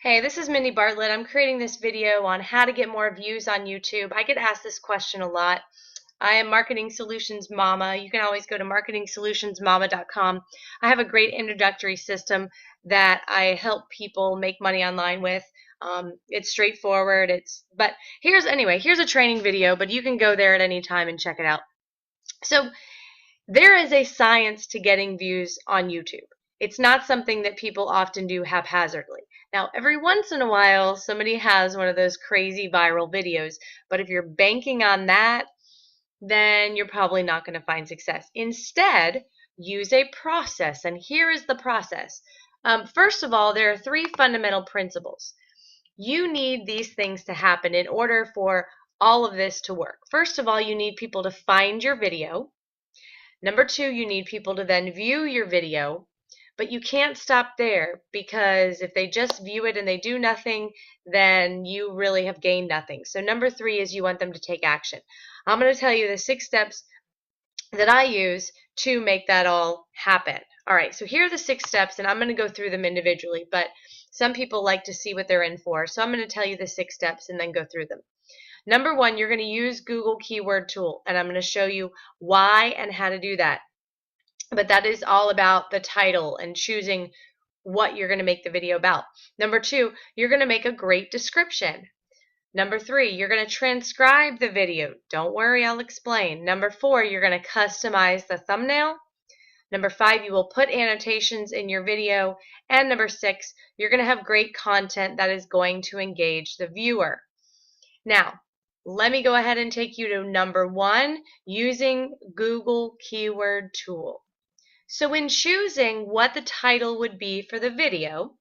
Hey, this is Mindy Bartlett. I'm creating this video on how to get more views on YouTube. I get asked this question a lot. I am Marketing Solutions Mama. You can always go to marketingsolutionsmama.com. I have a great introductory system that I help people make money online with. It's straightforward. But here's a training video, but you can go there at any time and check it out. So there is a science to getting views on YouTube. It's not something that people often do haphazardly. Now, every once in a while, somebody has one of those crazy viral videos, but if you're banking on that, then you're probably not going to find success. Instead, use a process, and here is the process. First of all, there are three fundamental principles. You need these things to happen in order for all of this to work. First of all, you need people to find your video. Number two, you need people to then view your video, but you can't stop there, because if they just view it and they do nothing, then you really have gained nothing. So number three is you want them to take action. I'm going to tell you the 6 steps that I use to make that all happen. All right, so here are the 6 steps, and I'm going to go through them individually, but some people like to see what they're in for. So I'm going to tell you the 6 steps and then go through them. Number one, you're going to use Google Keyword Tool, and I'm going to show you why and how to do that. But that is all about the title and choosing what you're going to make the video about. Number two, you're going to make a great description. Number three, you're going to transcribe the video. Don't worry, I'll explain. Number four, you're going to customize the thumbnail. Number five, you will put annotations in your video. And number six, you're going to have great content that is going to engage the viewer. Now, let me go ahead and take you to number one, using Google Keyword Tool. So in choosing what the title would be for the video,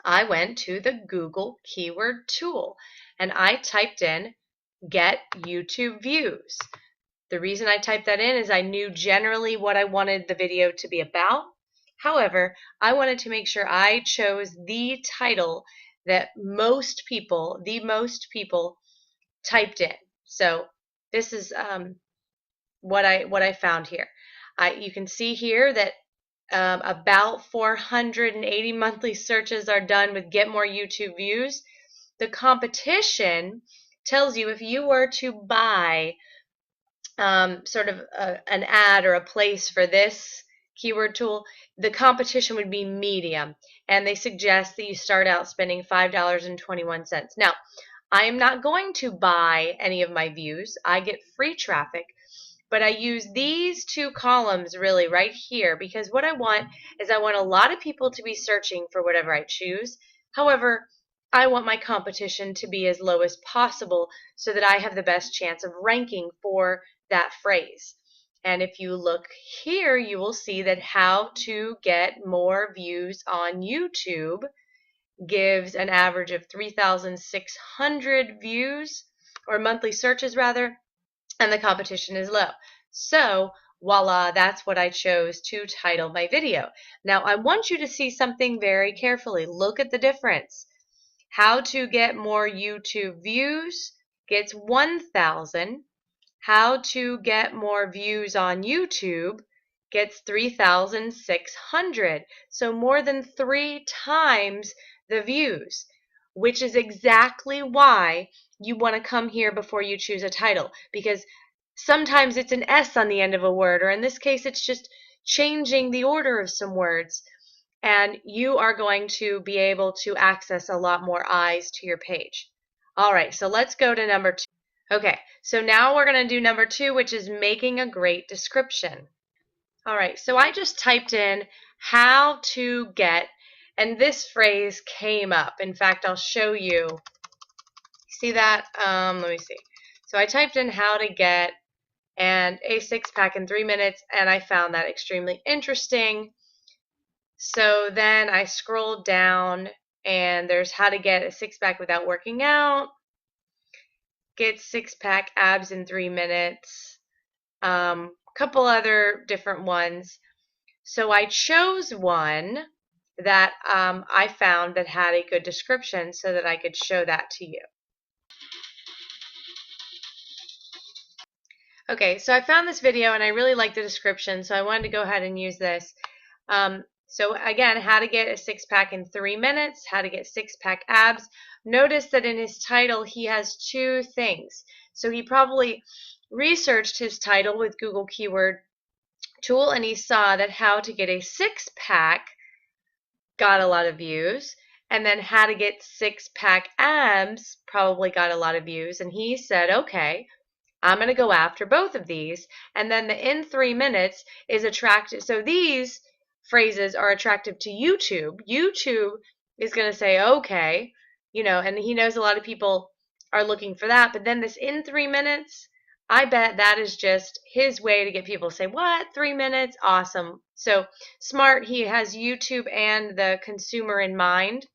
I went to the Google Keyword Tool and I typed in "get YouTube views." The reason I typed that in is I knew generally what I wanted the video to be about. However, I wanted to make sure I chose the title that the most people typed in. So this is what I found here. You can see here that about 480 monthly searches are done with "get more YouTube views." The competition tells you if you were to buy sort of an ad or a place for this keyword tool, the competition would be medium, and they suggest that you start out spending $5.21. Now, I am not going to buy any of my views. I get free traffic, but I use these 2 columns really right here, because what I want is I want a lot of people to be searching for whatever I choose. However, I want my competition to be as low as possible so that I have the best chance of ranking for that phrase. And if you look here, you will see that how to get more views on YouTube gives an average of 3,600 views, or monthly searches rather, and the competition is low. So voila, that's what I chose to title my video. Now I want you to see something very carefully. Look at the difference. How to get more YouTube views gets 1,000. How to get more views on YouTube gets 3,600. So more than 3 times the views, which is exactly why you want to come here before you choose a title, because sometimes it's an S on the end of a word, or in this case it's just changing the order of some words, and you are going to be able to access a lot more eyes to your page. All right, so let's go to number 2. Okay, so now we're going to do number 2, which is making a great description. All right, so I just typed in how to get, and this phrase came up. In fact, I'll show you. See that? Let me see. So I typed in how to get and a 6-pack in 3 minutes, and I found that extremely interesting. So then I scrolled down, and there's how to get a 6-pack without working out, get 6-pack abs in 3 minutes, couple other different ones. So I chose one that I found that had a good description so that I could show that to you. Okay, so I found this video and I really like the description, so I wanted to go ahead and use this. So again, how to get a six-pack in 3 minutes, how to get six-pack abs. Notice that in his title, he has two things. So he probably researched his title with Google Keyword Tool, and he saw that how to get a six-pack got a lot of views, and then how to get six-pack abs probably got a lot of views, and he said, okay, I'm going to go after both of these. And then the in 3 minutes is attractive. So these phrases are attractive to YouTube. YouTube is going to say, okay, and he knows a lot of people are looking for that. But then this in 3 minutes, I bet that is just his way to get people to say, what, 3 minutes? Awesome. So smart. He has YouTube and the consumer in mind.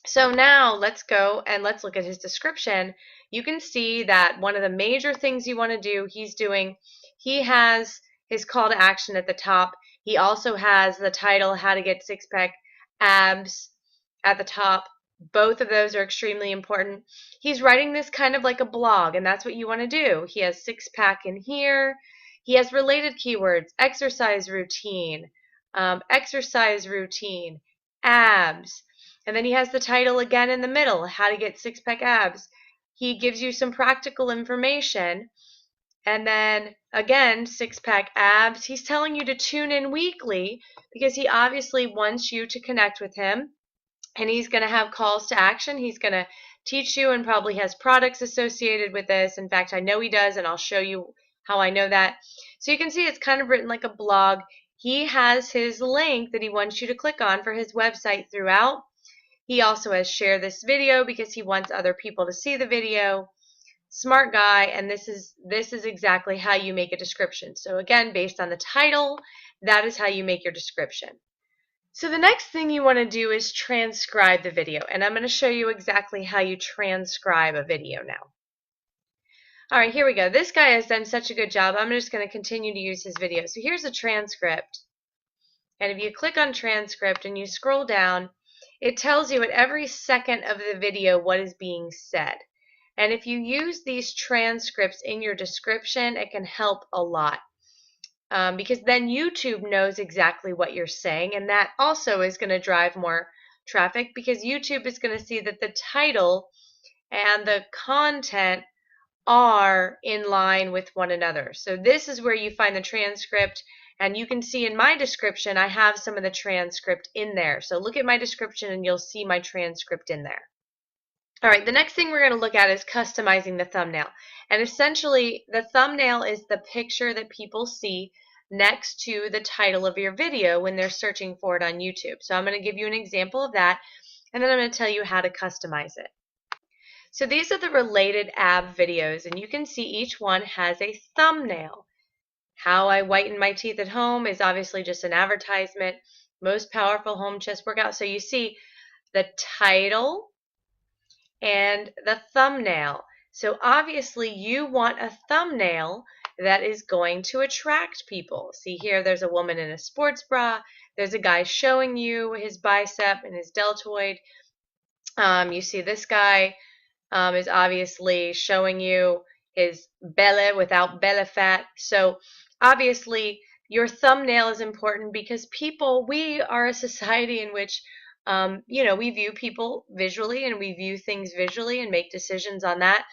So now let's go and let's look at his description. You can see that one of the major things you want to do, he has his call to action at the top. He also has the title, How to Get Six-Pack Abs, at the top. Both of those are extremely important. He's writing this kind of like a blog, and that's what you want to do. He has six-pack in here. He has related keywords, exercise routine, abs. And then he has the title again in the middle, How to Get Six-Pack Abs. He gives you some practical information. And then, again, six-pack abs. He's telling you to tune in weekly because he obviously wants you to connect with him. And he's going to have calls to action. He's going to teach you and probably has products associated with this. In fact, I know he does, and I'll show you how I know that. So you can see it's kind of written like a blog. He has his link that he wants you to click on for his website throughout. He also has shared this video because he wants other people to see the video. Smart guy, and this is exactly how you make a description. So again, based on the title, that is how you make your description. So the next thing you want to do is transcribe the video, and I'm going to show you exactly how you transcribe a video now. All right, here we go. This guy has done such a good job. I'm just going to continue to use his video. So here's a transcript, and if you click on transcript and you scroll down, it tells you at every second of the video what is being said. And if you use these transcripts in your description, it can help a lot. Because then YouTube knows exactly what you're saying, and that also is going to drive more traffic because YouTube is going to see that the title and the content are in line with one another. So this is where you find the transcript. And you can see in my description, I have some of the transcript in there. So look at my description and you'll see my transcript in there. All right, the next thing we're going to look at is customizing the thumbnail. And essentially, the thumbnail is the picture that people see next to the title of your video when they're searching for it on YouTube. So I'm going to give you an example of that, and then I'm going to tell you how to customize it. So these are the related ab videos, and you can see each one has a thumbnail. How I whiten my teeth at home is obviously just an advertisement. Most powerful home chest workout. So you see the title and the thumbnail. So obviously you want a thumbnail that is going to attract people. See here, there's a woman in a sports bra. There's a guy showing you his bicep and his deltoid. You see this guy is obviously showing you his belly without belly fat. So obviously your thumbnail is important because we are a society in which we view people visually and we view things visually and make decisions on that.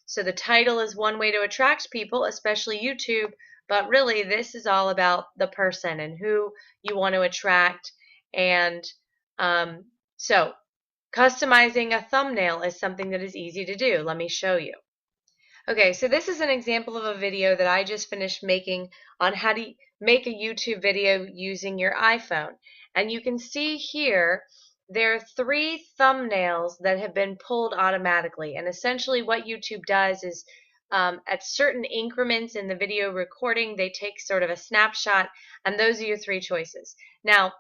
So the title is one way to attract people, especially YouTube, but really this is all about the person and who you want to attract. And so customizing a thumbnail is something that is easy to do. Let me show you. Okay, so this is an example of a video that I just finished making on how to make a YouTube video using your iPhone. And you can see here there are 3 thumbnails that have been pulled automatically. And essentially what YouTube does is at certain increments in the video recording, they take sort of a snapshot, and those are your 3 choices. Now,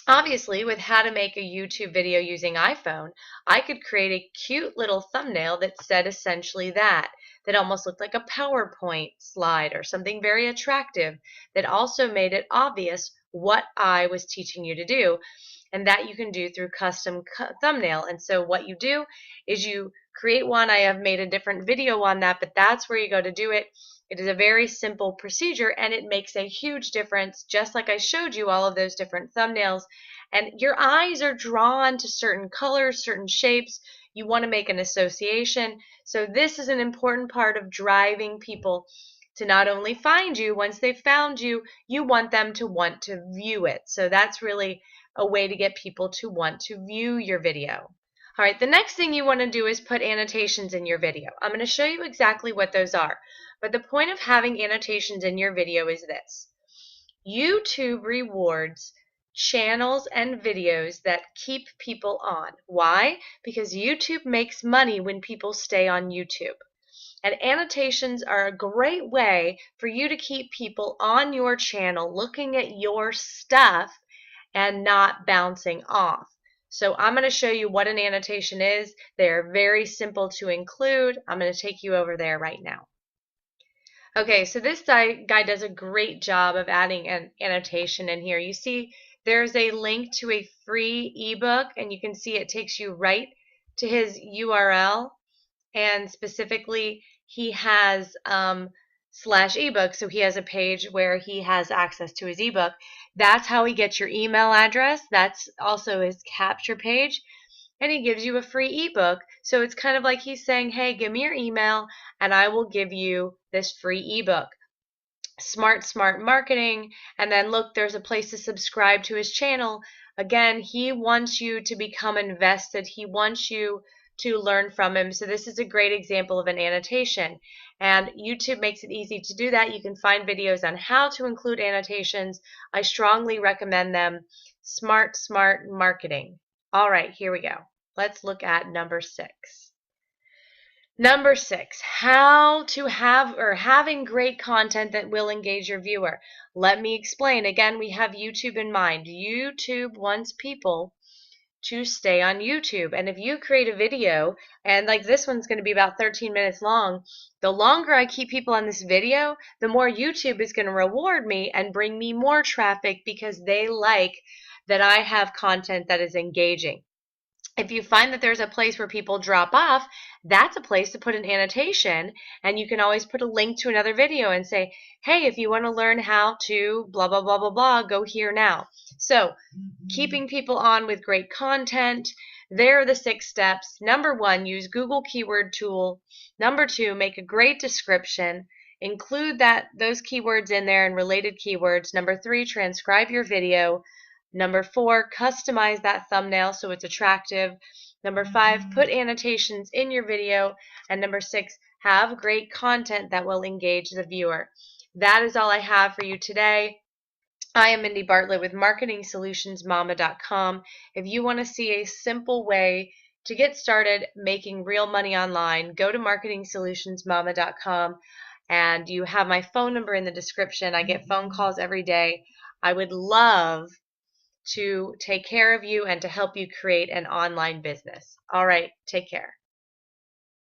obviously, with how to make a YouTube video using iPhone, I could create a cute little thumbnail that said essentially that almost looked like a PowerPoint slide or something very attractive that also made it obvious what I was teaching you to do. And that you can do through custom thumbnail. And so what you do is you create one. I have made a different video on that, but that's where you go to do it. It is a very simple procedure, and it makes a huge difference, just like I showed you all of those different thumbnails. And your eyes are drawn to certain colors, certain shapes. You want to make an association. So this is an important part of driving people to not only find you. Once they've found you, you want them to want to view it. So that's really a way to get people to want to view your video. All right, the next thing you want to do is put annotations in your video. I'm going to show you exactly what those are. But the point of having annotations in your video is this. YouTube rewards channels and videos that keep people on. Why? Because YouTube makes money when people stay on YouTube. And annotations are a great way for you to keep people on your channel looking at your stuff and not bouncing off. So I'm going to show you what an annotation is. They're very simple to include. I'm going to take you over there right now. Okay, so this guy does a great job of adding an annotation in here. You see there's a link to a free ebook, and you can see it takes you right to his URL, and specifically he has /ebook, so he has a page where he has access to his ebook. That's how he gets your email address. That's also his capture page, and he gives you a free ebook. So it's kind of like he's saying, hey, give me your email and I will give you this free ebook. Smart marketing. And then look, there's a place to subscribe to his channel. Again, he wants you to become invested. He wants you to learn from him. So this is a great example of an annotation. And YouTube makes it easy to do that. You can find videos on how to include annotations. I strongly recommend them. Smart marketing. All right, here we go. Let's look at number 6. Number 6, how to have or having great content that will engage your viewer. Let me explain. Again, we have YouTube in mind. YouTube wants people to stay on YouTube. And if you create a video, and like this one's going to be about 13 minutes long, the longer I keep people on this video, the more YouTube is going to reward me and bring me more traffic because they like that I have content that is engaging. If you find that there's a place where people drop off, that's a place to put an annotation, and you can always put a link to another video and say, hey, if you want to learn how to blah, blah, blah, blah, blah, go here now. So keeping people on with great content, there are the 6 steps. Number 1, use Google Keyword Tool. Number 2, make a great description. Include those keywords in there and related keywords. Number 3, transcribe your video. Number 4, customize that thumbnail so it's attractive. Number 5, put annotations in your video. And number 6, have great content that will engage the viewer. That is all I have for you today. I am Mindy Bartlett with MarketingSolutionsMama.com. If you want to see a simple way to get started making real money online, go to MarketingSolutionsMama.com, and you have my phone number in the description. I get phone calls every day. I would love to take care of you and to help you create an online business. All right, take care.